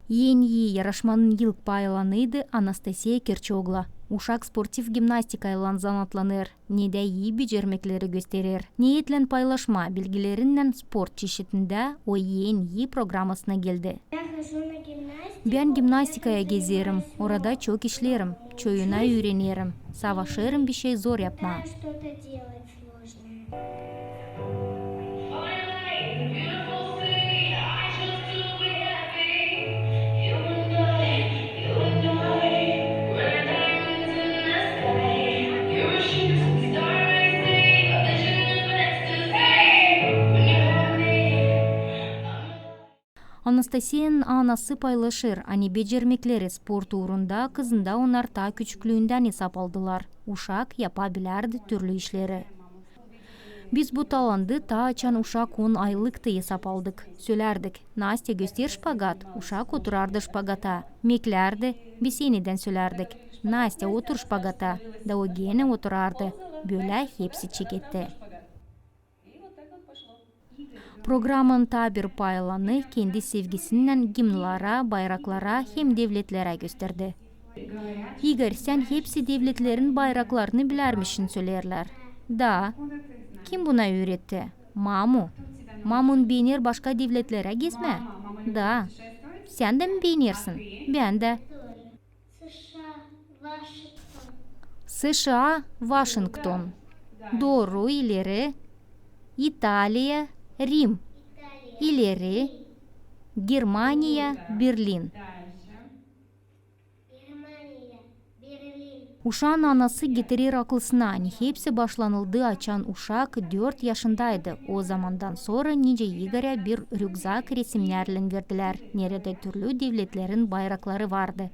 Ең ярашманын йылк пайланыйды Анастасия Керчогла. Ушак спортив гимнастика айлан занатланыр. Неде бежермеклері gösterir. Ниетлен пайлашма билгилеринен спорт чешетінде ой ең программасына келді. Ben gimnastikaya gezerim. Orada çok işlerim. Çoyuna öğrenirim. Savaşırım, bir şey zor yapma. Anastasia'nın anası paylaşır. Ani becermekleri sport uğrunda kızında onlar ta küçüklüğünden hesap aldılar. Uşak yapabilerdi türlü işleri. Biz bu talandı ta açan uşak 10 aylıktı hesap aldık. Söylerdik. Nastya göster şpagat. Uşak oturardı şpagata. Meklerdi. Biz yeniden söylerdik. Nastya otur şpagata. Da o gene oturardı. Böyle hepsi çeketti. Programın tabir paylanı kendi sevgisinden gimnlara, bayraklara hem devletlere gösterdi. Igor, sen hepsi devletlerin bayraklarını bilermişsin söylerler. Da. Kim buna öğretti? Mamu. Mamun beğenir başka devletlere gezme. Da. Sen de mi beğenirsin? Ben de. США, Washington. Doğru, ileri. İtalya, Rim. İleri. Germania, Berlin. Uşağın anası getirir aklısına. Hepsi başlanıldı açan uşak 4 yaşındaydı. O zamandan sonra nice Igor'a bir rüzgar resimlerle verdiler. Nerede türlü devletlerin bayrakları vardı.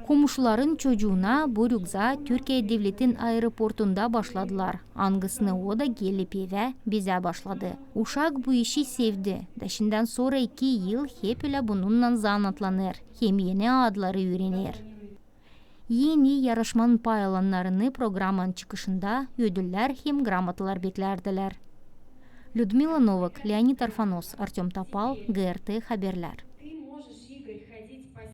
Komşuların çocuğuna bu rüzgar Türkiye devletin aeroportunda başladılar. Angısını o da gelip eve bize başladı. Uşak bu işi sevdi. Daşından sonra 2 yıl hep öyle bununla zanatlanır. Hem yeni adları öğrenir. Yeni yarışmanın paylanlarını programın çıkışında ödüller hem gramotlar beklerdiler. Людмила Новак, Леонид Арфанос, Артем Топал, ГРТ Haberler.